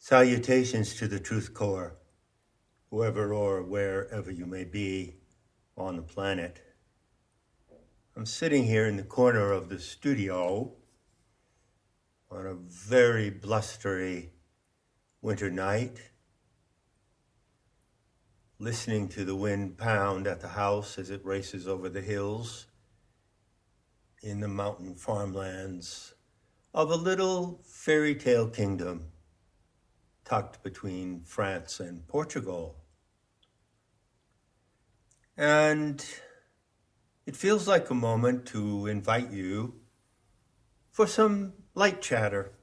Salutations to the Truth Core, whoever or wherever you may be on the planet. I'm sitting here in the corner of the studio on a very blustery winter night, listening to the wind pound at the house as it races over the hills in the mountain farmlands of a little fairy tale kingdom tucked between France and Portugal. And it feels like a moment to invite you for some light chatter.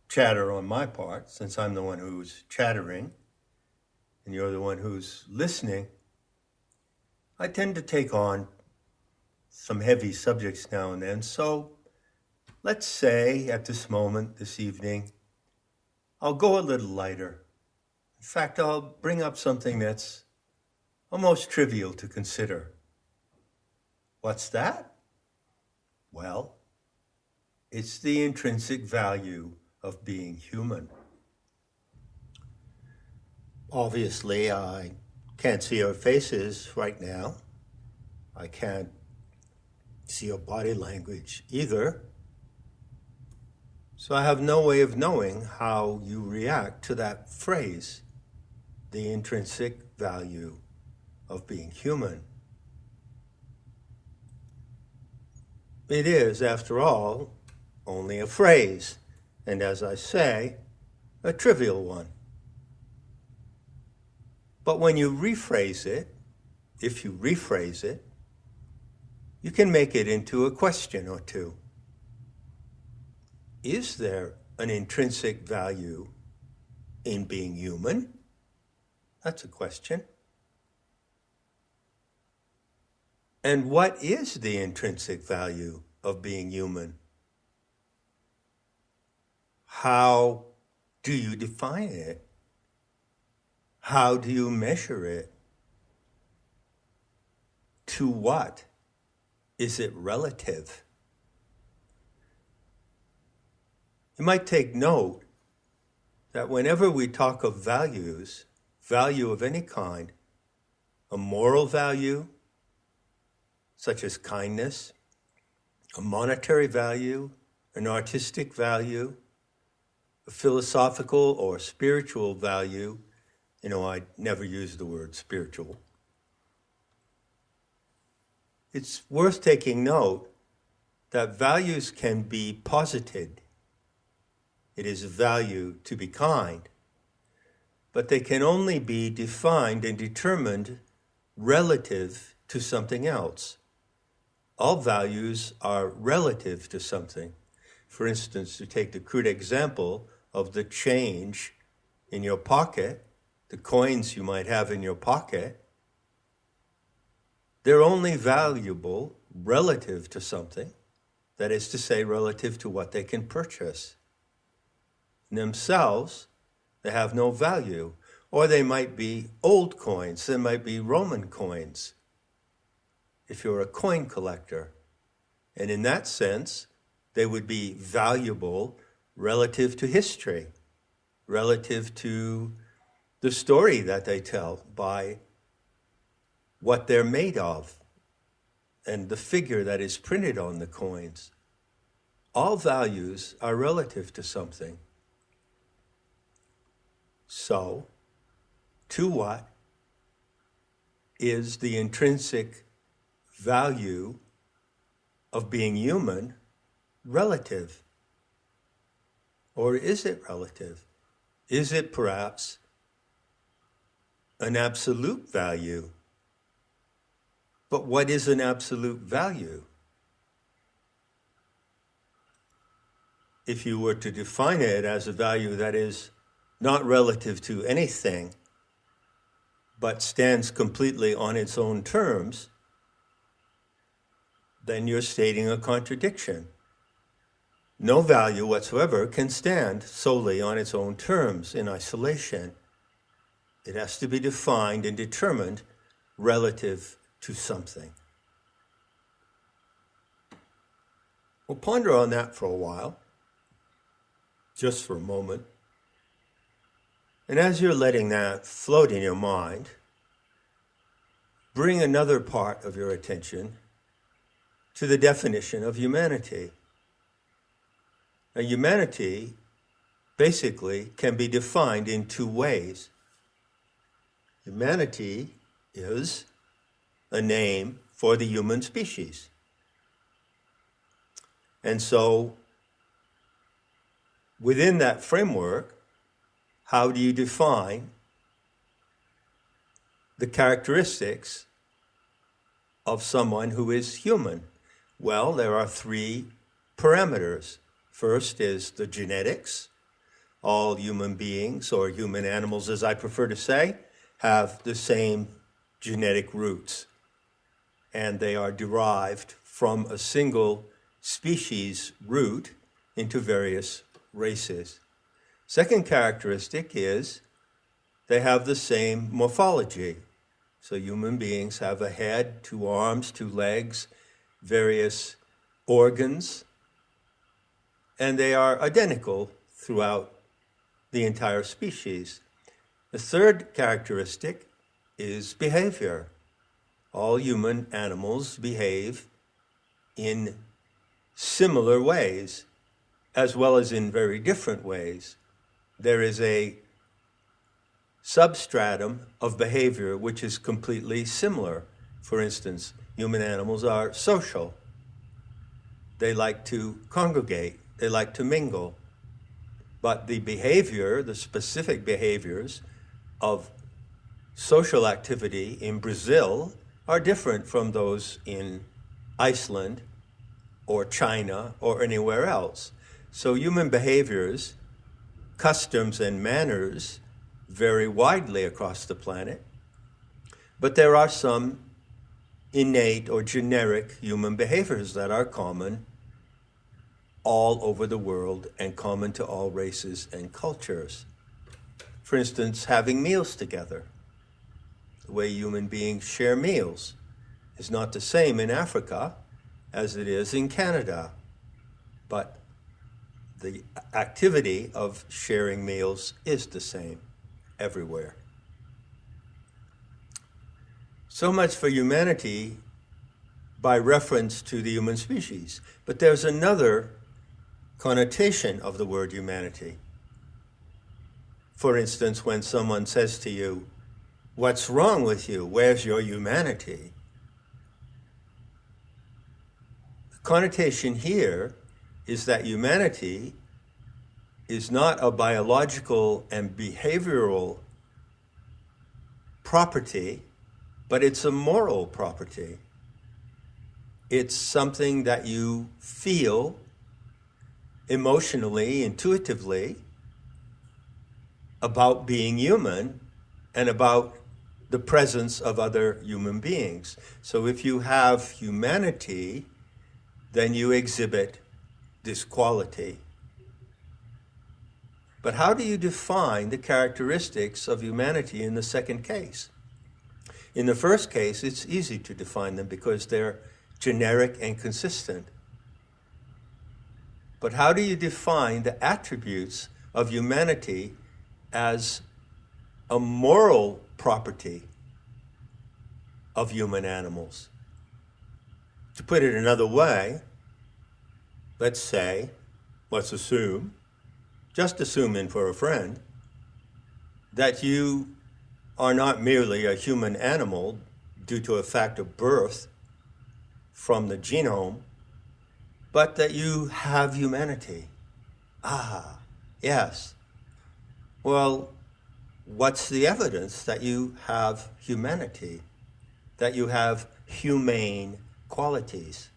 Chatter on my part, since I'm the one who's chattering and you're the one who's listening. I tend to take on some heavy subjects now and then, so let's say at this moment, this evening, I'll go a little lighter. In fact, I'll bring up something that's almost trivial to consider. What's that? Well, it's the intrinsic value of being human. Obviously, I can't see your faces right now. I can't see your body language either. So I have no way of knowing how you react to that phrase, the intrinsic value of being human. It is, after all, only a phrase, and as I say, a trivial one. But when you rephrase it, if you rephrase it, you can make it into a question or two. Is there an intrinsic value in being human? That's a question. And what is the intrinsic value of being human? How do you define it? How do you measure it? To what is it relative? You might take note that whenever we talk of values, value of any kind, a moral value, such as kindness, a monetary value, an artistic value, a philosophical or spiritual value, I never use the word spiritual. It's worth taking note that values can be posited. It is a value to be kind, but they can only be defined and determined relative to something else. All values are relative to something. For instance, to take the crude example of the change in your pocket, the coins you might have in your pocket, they're only valuable relative to something. That is to say, relative to what they can purchase. In themselves, they have no value. Or they might be old coins, they might be Roman coins, if you're a coin collector. And in that sense, they would be valuable relative to history, relative to the story that they tell by what they're made of and the figure that is printed on the coins. All values are relative to something. So, to what is the intrinsic value of being human relative? Or is it relative? Is it perhaps an absolute value? But what is an absolute value? If you were to define it as a value that is not relative to anything, but stands completely on its own terms, then you're stating a contradiction. No value whatsoever can stand solely on its own terms in isolation. It has to be defined and determined relative to something. We'll ponder on that for a while, just for a moment. And as you're letting that float in your mind, bring another part of your attention to the definition of humanity. Now, humanity basically can be defined in two ways. Humanity is a name for the human species. And so, within that framework, how do you define the characteristics of someone who is human? Well, there are three parameters. First is the genetics. All human beings, or human animals as I prefer to say, have the same genetic roots. And they are derived from a single species root into various races. Second characteristic is they have the same morphology. So human beings have a head, 2 arms, 2 legs, various organs, and they are identical throughout the entire species. The third characteristic is behavior. All human animals behave in similar ways, as well as in very different ways. There is a substratum of behavior which is completely similar. For instance, human animals are social. They like to congregate. They like to mingle. But the behavior, the specific behaviors of social activity in Brazil are different from those in Iceland or China or anywhere else. So human behaviors, customs, and manners vary widely across the planet, but there are some innate or generic human behaviors that are common all over the world and common to all races and cultures. For instance, having meals together. The way human beings share meals is not the same in Africa as it is in Canada, but the activity of sharing meals is the same everywhere. So much for humanity by reference to the human species. But there's another connotation of the word humanity. For instance, when someone says to you, "What's wrong with you? Where's your humanity?" The connotation here is that humanity is not a biological and behavioral property, but it's a moral property. It's something that you feel emotionally, intuitively about being human and about the presence of other human beings. So if you have humanity, then you exhibit this quality. But how do you define the characteristics of humanity in the second case? In the first case, it's easy to define them because they're generic and consistent. But how do you define the attributes of humanity as a moral property of human animals? To put it another way, let's assume, just assuming for a friend, that you are not merely a human animal due to a fact of birth from the genome, but that you have humanity. Ah, yes. Well, what's the evidence that you have humanity, that you have humane qualities?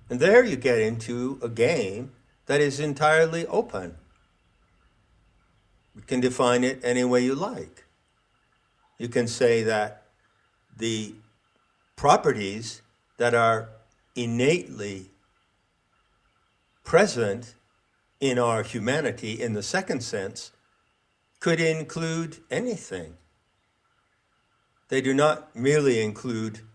And there you get into a game that is entirely open. You can define it any way you like. You can say that the properties that are innately present in our humanity in the second sense could include anything. They do not merely include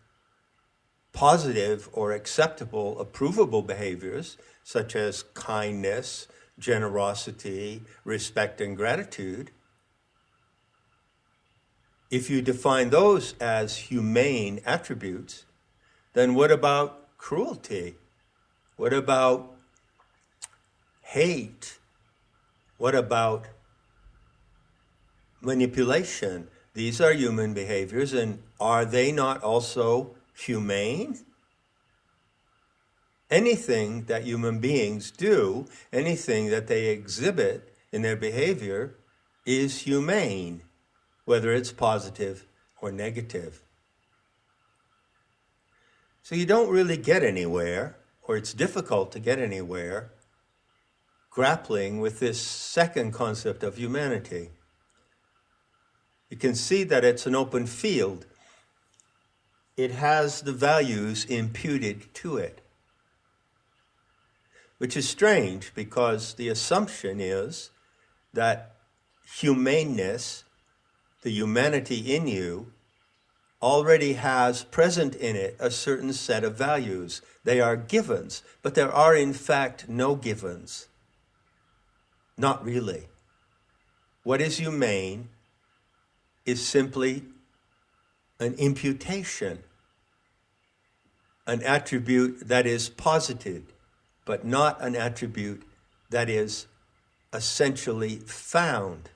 positive or acceptable, approvable behaviors such as kindness, generosity, respect, and gratitude, if you define those as humane attributes, then what about cruelty? What about hate? What about manipulation? These are human behaviors, and are they not also humane? Anything that human beings do, anything that they exhibit in their behavior is humane, whether it's positive or negative. So you don't really get anywhere, or it's difficult to get anywhere, grappling with this second concept of humanity. You can see that it's an open field. It has the values imputed to it, which is strange because the assumption is that humaneness, the humanity in you, already has present in it a certain set of values. They are givens, but there are in fact no givens. Not really. What is humane is simply an imputation, an attribute that is posited, but not an attribute that is essentially found.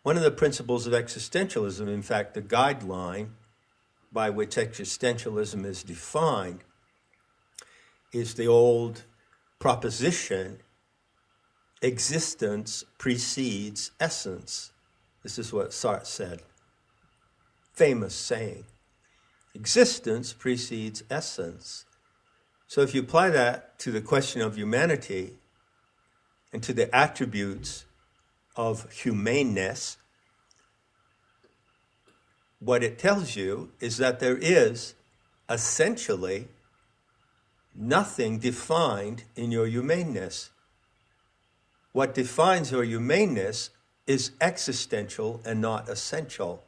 One of the principles of existentialism, in fact, the guideline by which existentialism is defined, is the old proposition, existence precedes essence. This is what Sartre said. Famous saying. Existence precedes essence. So if you apply that to the question of humanity and to the attributes of humaneness, what it tells you is that there is essentially nothing defined in your humaneness. What defines your humaneness is existential and not essential.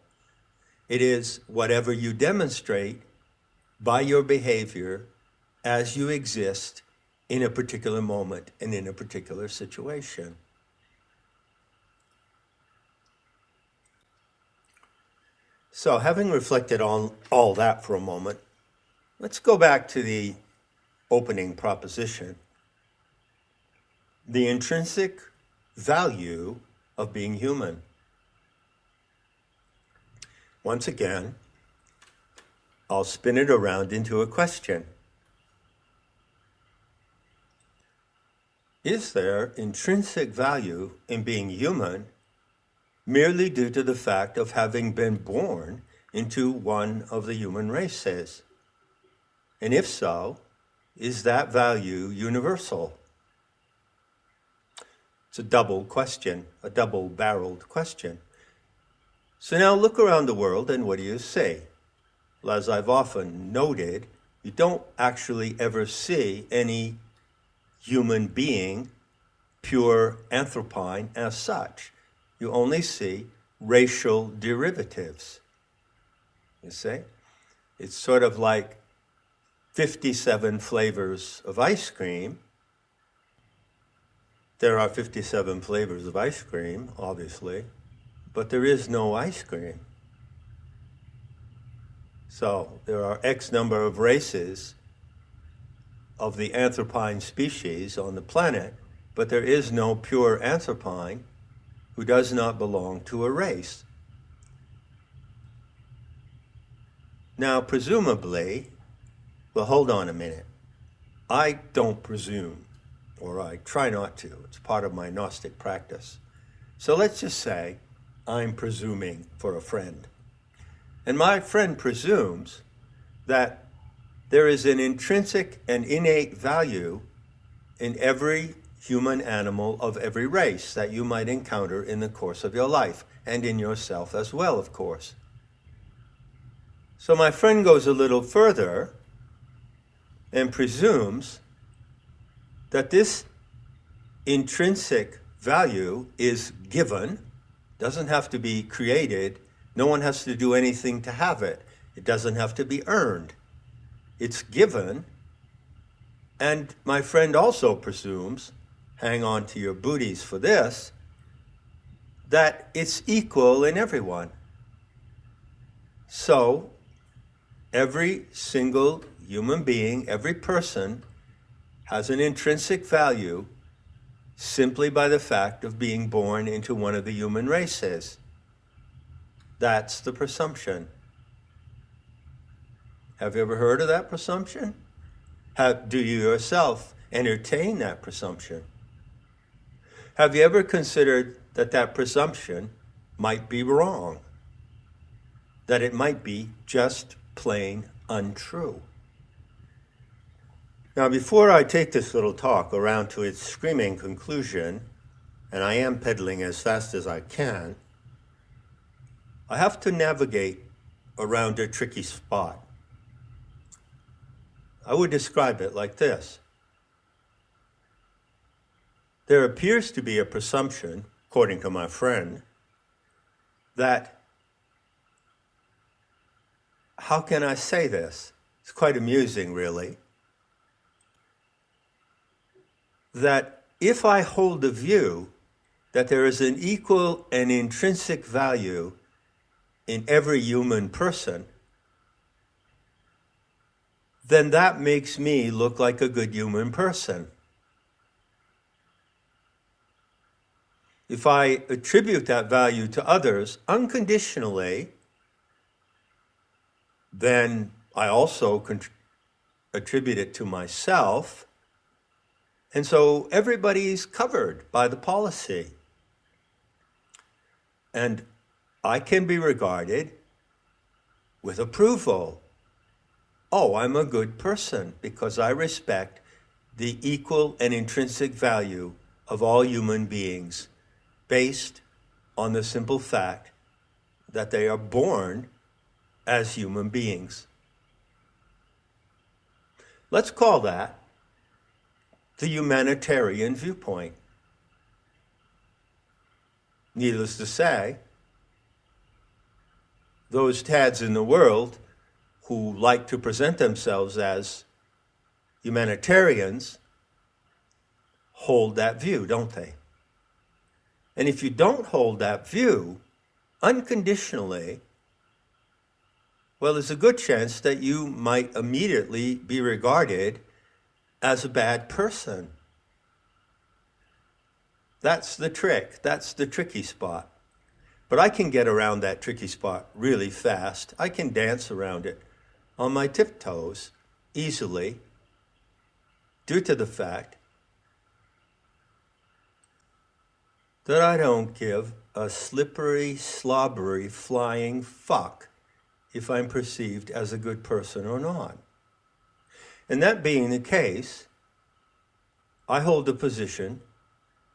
It is whatever you demonstrate by your behavior as you exist in a particular moment and in a particular situation. So, having reflected on all that for a moment, let's go back to the opening proposition. The intrinsic value of being human. Once again, I'll spin it around into a question. Is there intrinsic value in being human merely due to the fact of having been born into one of the human races? And if so, is that value universal? It's a double question, a double-barreled question. So now look around the world and what do you see? Well, as I've often noted, you don't actually ever see any human being, pure anthropine as such. You only see racial derivatives. You see? It's sort of like 57 flavors of ice cream. There are 57 flavors of ice cream, obviously, but there is no ice cream. So there are X number of races of the anthropine species on the planet, but there is no pure anthropine who does not belong to a race. Now, presumably, well, hold on a minute. I don't presume, or I try not to. It's part of my Gnostic practice. So let's just say I'm presuming for a friend. And my friend presumes that there is an intrinsic and innate value in every human animal of every race that you might encounter in the course of your life, and in yourself as well, of course. So my friend goes a little further and presumes that this intrinsic value is given, doesn't have to be created, no one has to do anything to have it. It doesn't have to be earned. It's given, And my friend also presumes, hang on to your booties for this, that it's equal in everyone. So, every single human being, every person, has an intrinsic value simply by the fact of being born into one of the human races. That's the presumption. Have you ever heard of that presumption? Do you yourself entertain that presumption? Have you ever considered that that presumption might be wrong? That it might be just plain untrue? Now, before I take this little talk around to its screaming conclusion, and I am pedaling as fast as I can, I have to navigate around a tricky spot. I would describe it like this. There appears to be a presumption, according to my friend, that, how can I say this? It's quite amusing, really. That if I hold the view that there is an equal and intrinsic value in every human person, then that makes me look like a good human person. If I attribute that value to others unconditionally, then I also attribute it to myself. And so everybody's covered by the policy. And I can be regarded with approval. Oh, I'm a good person because I respect the equal and intrinsic value of all human beings based on the simple fact that they are born as human beings. Let's call that the humanitarian viewpoint. Needless to say, those tads in the world who like to present themselves as humanitarians hold that view, don't they? And if you don't hold that view unconditionally, well, there's a good chance that you might immediately be regarded as a bad person. That's the trick. That's the tricky spot. But I can get around that tricky spot really fast. I can dance around it on my tiptoes easily due to the fact that I don't give a slippery, slobbery, flying fuck if I'm perceived as a good person or not. And that being the case, I hold a position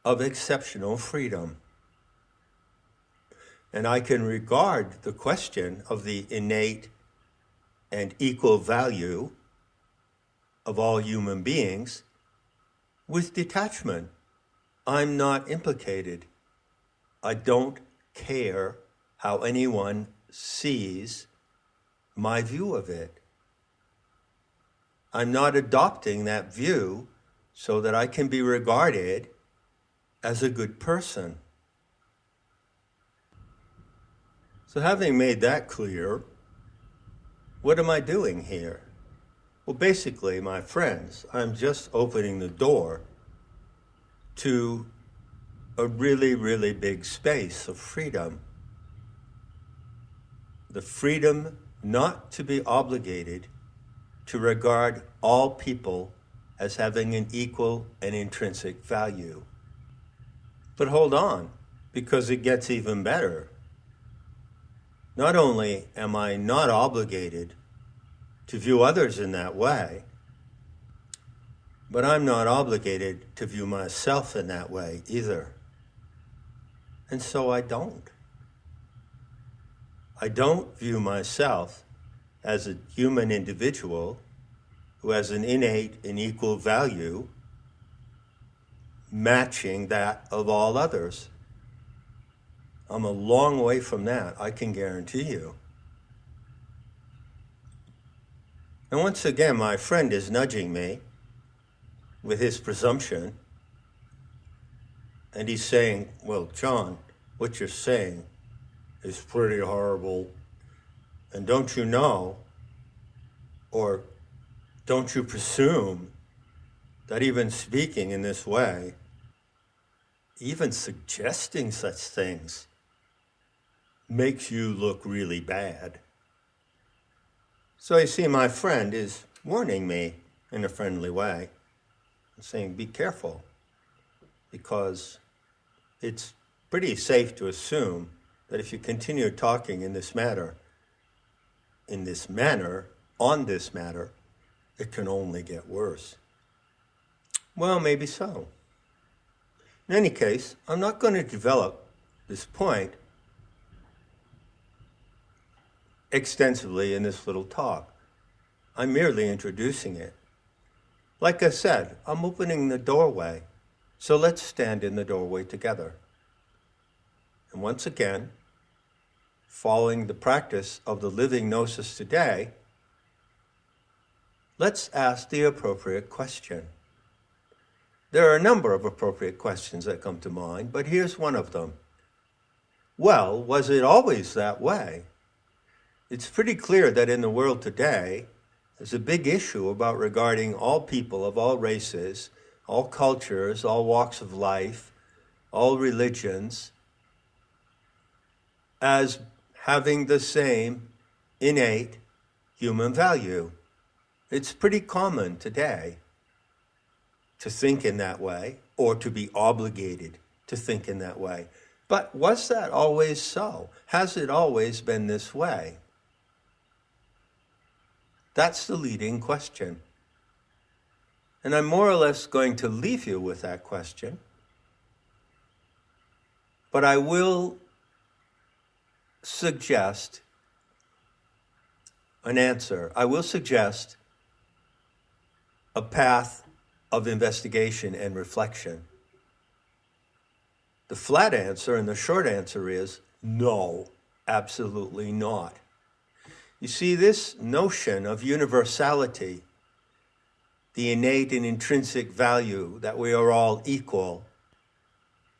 of exceptional freedom. And I can regard the question of the innate and equal value of all human beings with detachment. I'm not implicated. I don't care how anyone sees my view of it. I'm not adopting that view so that I can be regarded as a good person. So having made that clear, what am I doing here? Well, basically, my friends, I'm just opening the door to a really, really big space of freedom. The freedom not to be obligated to regard all people as having an equal and intrinsic value. But hold on, because it gets even better. Not only am I not obligated to view others in that way, but I'm not obligated to view myself in that way either. And so I don't. I don't view myself as a human individual who has an innate and equal value matching that of all others. I'm a long way from that, I can guarantee you. And once again, my friend is nudging me with his presumption. And he's saying, well, John, what you're saying is pretty horrible. And don't you know, or don't you presume that even speaking in this way, even suggesting such things, makes you look really bad? So you see, my friend is warning me in a friendly way, saying, be careful, because it's pretty safe to assume that if you continue talking in this manner, on this matter, it can only get worse. Well, maybe so. In any case, I'm not going to develop this point extensively in this little talk. I'm merely introducing it. Like I said, I'm opening the doorway, so let's stand in the doorway together. And once again, following the practice of the living gnosis today, let's ask the appropriate question. There are a number of appropriate questions that come to mind, but here's one of them. Well, was it always that way? It's pretty clear that in the world today, there's a big issue about regarding all people of all races, all cultures, all walks of life, all religions, as having the same innate human value. It's pretty common today to think in that way, or to be obligated to think in that way. But was that always so? Has it always been this way? That's the leading question. And I'm more or less going to leave you with that question. But I will suggest an answer. I will suggest a path of investigation and reflection. The flat answer and the short answer is no, absolutely not. You see, this notion of universality, the innate and intrinsic value that we are all equal,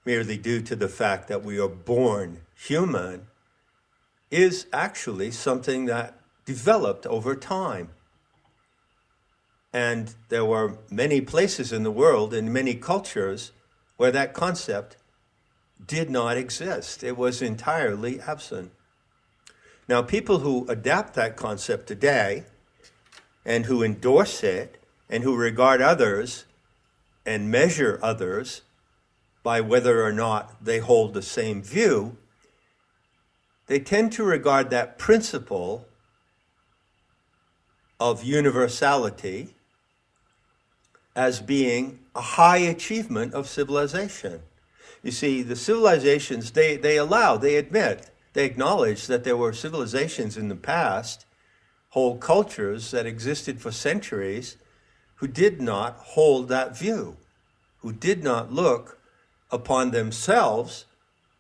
merely due to the fact that we are born human, is actually something that developed over time. And there were many places in the world, in many cultures, where that concept did not exist. It was entirely absent. Now, people who adapt that concept today and who endorse it and who regard others and measure others by whether or not they hold the same view, they tend to regard that principle of universality as being a high achievement of civilization. You see, the civilizations, they admit, they acknowledge that there were civilizations in the past, whole cultures that existed for centuries, who did not hold that view, who did not look upon themselves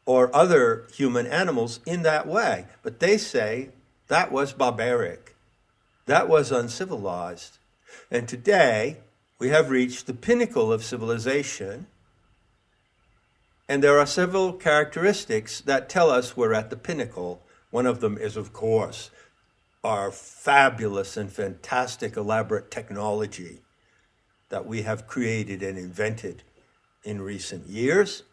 or other human animals in that way. But they say that was barbaric, that was uncivilized. And today, we have reached the pinnacle of civilization, and there are several characteristics that tell us we're at the pinnacle. One of them is, of course, our fabulous and fantastic elaborate technology that we have created and invented in recent years.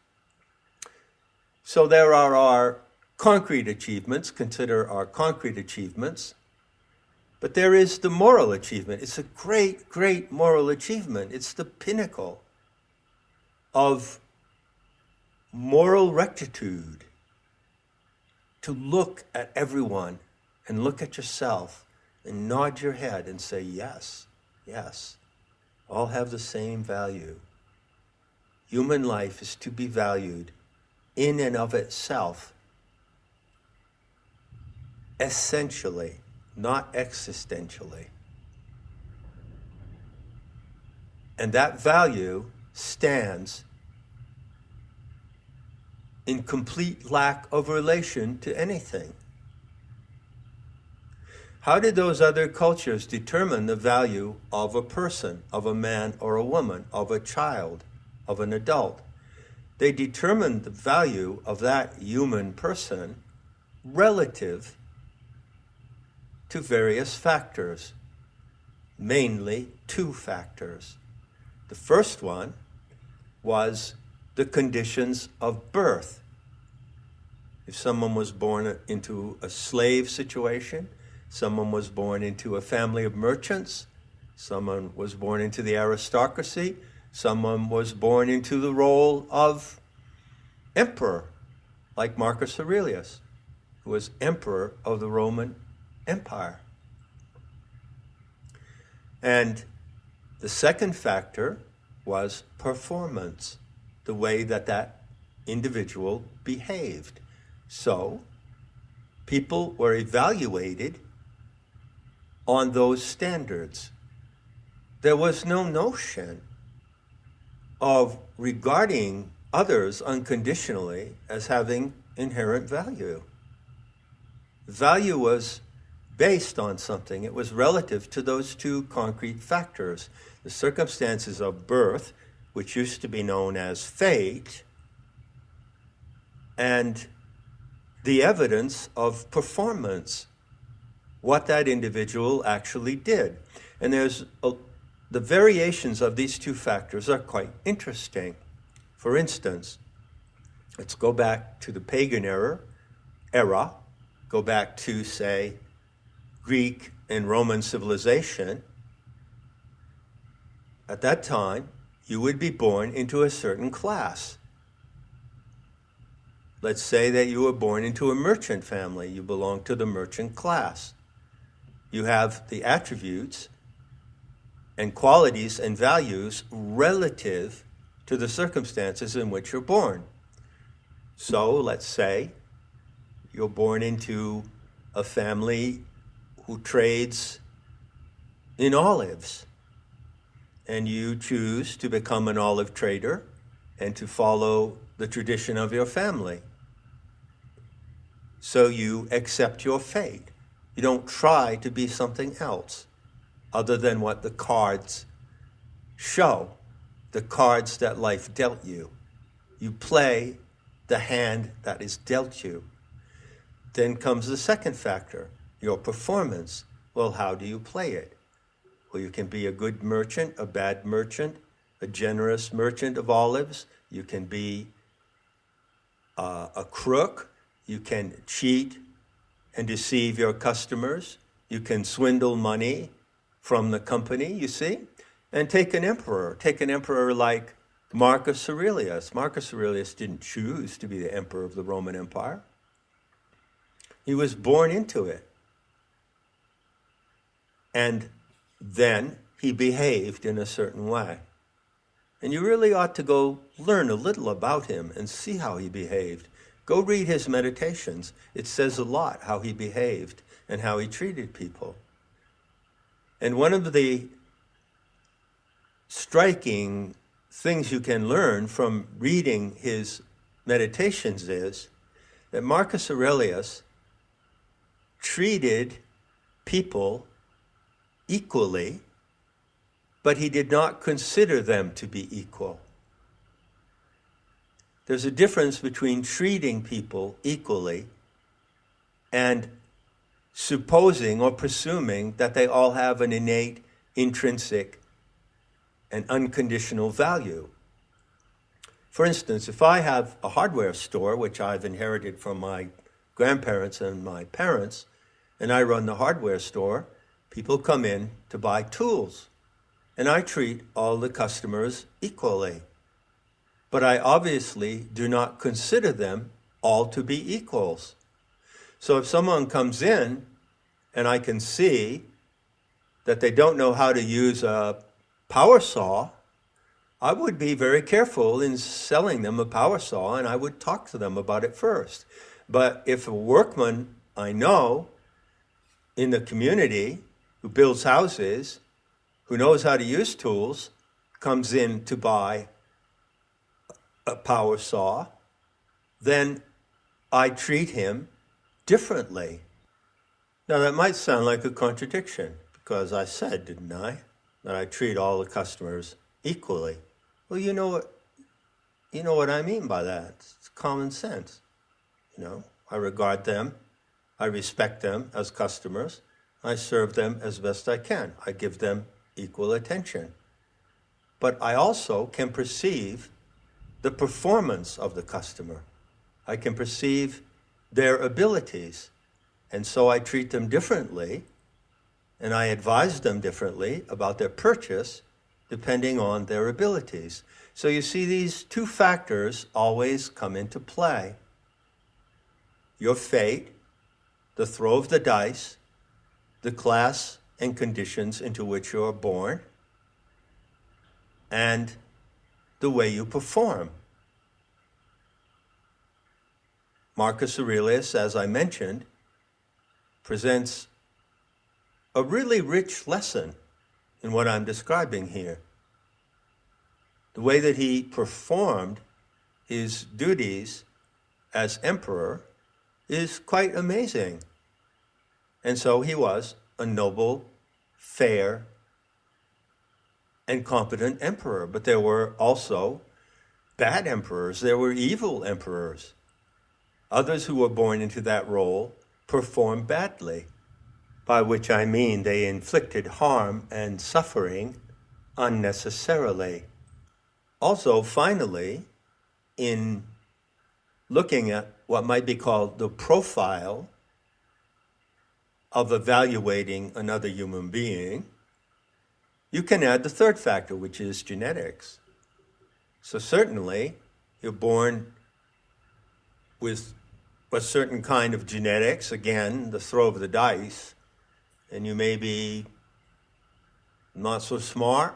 So there are our concrete achievements, consider our concrete achievements. But there is the moral achievement. It's a great, great moral achievement. It's the pinnacle of moral rectitude, to look at everyone and look at yourself and nod your head and say, yes, yes, all have the same value. Human life is to be valued in and of itself, essentially, not existentially. And that value stands in complete lack of relation to anything. How did those other cultures determine the value of a person, of a man or a woman, of a child, of an adult? They determined the value of that human person relative to various factors, mainly two factors. The first one was the conditions of birth. If someone was born into a slave situation, someone was born into a family of merchants, someone was born into the aristocracy, someone was born into the role of emperor, like Marcus Aurelius, who was emperor of the Roman Empire. And the second factor was performance, the way that that individual behaved. So people were evaluated on those standards. There was no notion of regarding others unconditionally as having inherent value. Value was based on something. It was relative to those two concrete factors. The circumstances of birth, which used to be known as fate, and the evidence of performance, what that individual actually did. And the variations of these two factors are quite interesting. For instance, let's go back to the pagan era, go back to, say, Greek and Roman civilization. At that time, you would be born into a certain class. Let's say that you were born into a merchant family. You belong to the merchant class. You have the attributes and qualities and values relative to the circumstances in which you're born. So let's say you're born into a family who trades in olives, and you choose to become an olive trader and to follow the tradition of your family. So you accept your fate. You don't try to be something else other than what the cards show, the cards that life dealt you. You play the hand that is dealt you. Then comes the second factor, your performance. Well, how do you play it? Well, you can be a good merchant, a bad merchant, a generous merchant of olives. You can be a crook. You can cheat and deceive your customers. You can swindle money from the company, you see? And take an emperor like Marcus Aurelius. Marcus Aurelius didn't choose to be the emperor of the Roman Empire. He was born into it. And then he behaved in a certain way. And you really ought to go learn a little about him and see how he behaved. Go read his meditations. It says a lot how he behaved and how he treated people. And one of the striking things you can learn from reading his meditations is that Marcus Aurelius treated people equally, but he did not consider them to be equal. There's a difference between treating people equally and supposing or presuming that they all have an innate, intrinsic, and unconditional value. For instance, if I have a hardware store, which I've inherited from my grandparents and my parents, and I run the hardware store, people come in to buy tools, and I treat all the customers equally. But I obviously do not consider them all to be equals. So if someone comes in and I can see that they don't know how to use a power saw, I would be very careful in selling them a power saw, and I would talk to them about it first. But if a workman I know in the community who builds houses, who knows how to use tools, comes in to buy a power saw, then I treat him differently. Now that might sound like a contradiction, because I said, didn't I, that I treat all the customers equally. Well, you know what I mean by that. It's common sense. I regard them, I respect them as customers, I serve them as best I can. I give them equal attention. But I also can perceive the performance of the customer. I can perceive their abilities. And so I treat them differently, and I advise them differently about their purchase depending on their abilities. So you see, these two factors always come into play. Your fate, the throw of the dice, the class and conditions into which you are born, and the way you perform. Marcus Aurelius, as I mentioned, presents a really rich lesson in what I'm describing here. The way that he performed his duties as emperor is quite amazing. And so he was a noble, fair, and competent emperor. But there were also bad emperors. There were evil emperors. Others who were born into that role performed badly, by which I mean they inflicted harm and suffering unnecessarily. Also, finally, in looking at what might be called the profile of evaluating another human being, you can add the third factor, which is genetics. So certainly, you're born with a certain kind of genetics, again, the throw of the dice, and you may be not so smart,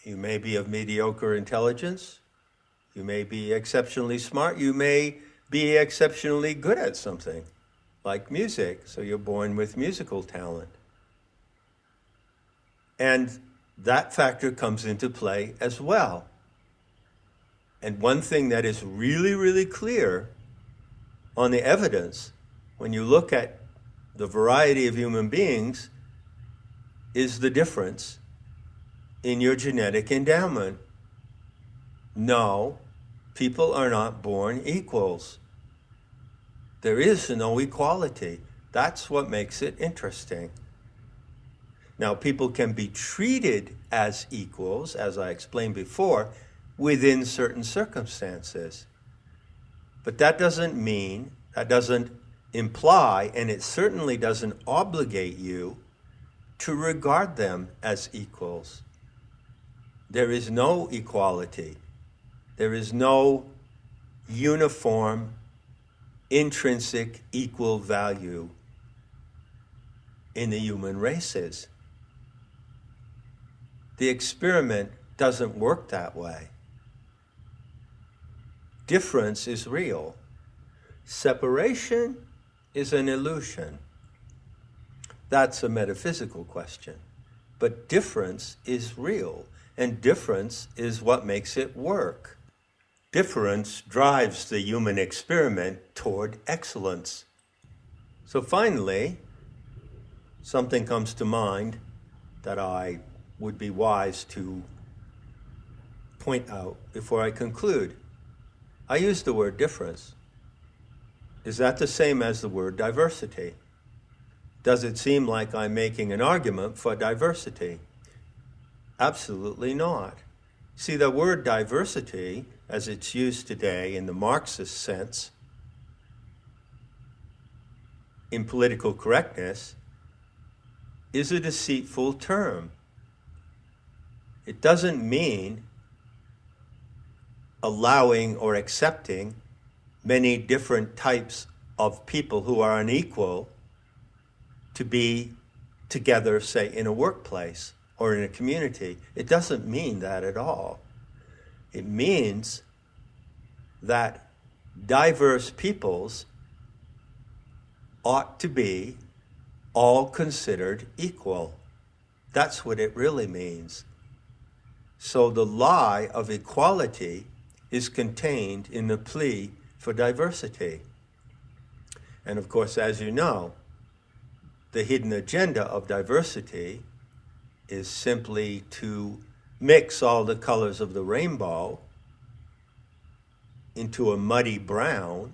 you may be of mediocre intelligence, you may be exceptionally smart, you may be exceptionally good at something, like music, so you're born with musical talent. And that factor comes into play as well. And one thing that is really, really clear on the evidence, when you look at the variety of human beings, is the difference in your genetic endowment. No, people are not born equals. There is no equality. That's what makes it interesting. Now, people can be treated as equals, as I explained before, within certain circumstances. But that doesn't mean, that doesn't imply, and it certainly doesn't obligate you to regard them as equals. There is no equality. There is no uniform, intrinsic, equal value in the human races. The experiment doesn't work that way. Difference is real. Separation is an illusion. That's a metaphysical question. But difference is real, and difference is what makes it work. Difference drives the human experiment toward excellence. So finally, something comes to mind that I would be wise to point out before I conclude. I use the word difference. Is that the same as the word diversity? Does it seem like I'm making an argument for diversity? Absolutely not. See, the word diversity, as it's used today in the Marxist sense, in political correctness, is a deceitful term. It doesn't mean allowing or accepting many different types of people who are unequal to be together, say, in a workplace or in a community. It doesn't mean that at all. It means that diverse peoples ought to be all considered equal. That's what it really means. So the lie of equality is contained in the plea for diversity. And of course, as you know, the hidden agenda of diversity is simply to mix all the colors of the rainbow into a muddy brown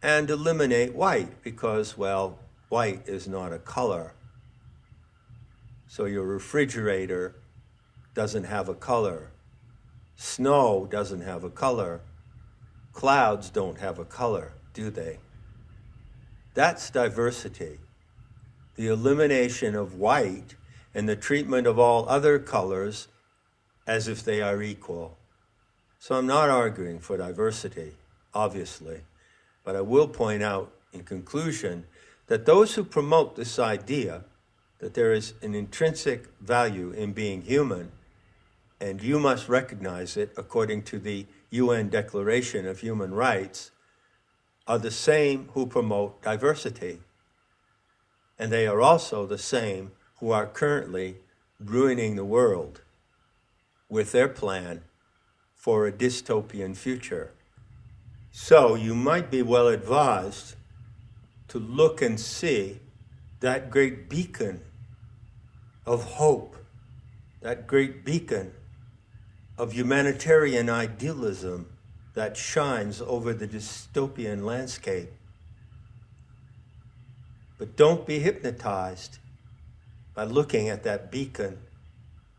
and eliminate white because, well, white is not a color. So your refrigerator doesn't have a color. Snow doesn't have a color. Clouds don't have a color, do they? That's diversity. The elimination of white and the treatment of all other colors as if they are equal. So I'm not arguing for diversity, obviously, but I will point out in conclusion that those who promote this idea that there is an intrinsic value in being human, and you must recognize it according to the UN Declaration of Human Rights, are the same who promote diversity. And they are also the same who are currently ruining the world with their plan for a dystopian future. So you might be well advised to look and see that great beacon of hope, that great beacon of humanitarian idealism that shines over the dystopian landscape. But don't be hypnotized by looking at that beacon,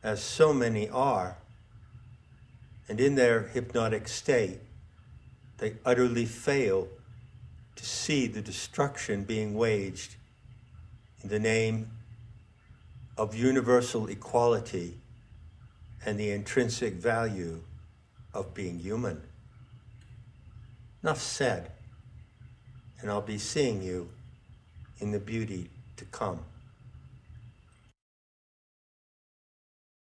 as so many are, and in their hypnotic state, they utterly fail to see the destruction being waged in the name of universal equality and the intrinsic value of being human. Enough said, and I'll be seeing you in the beauty to come.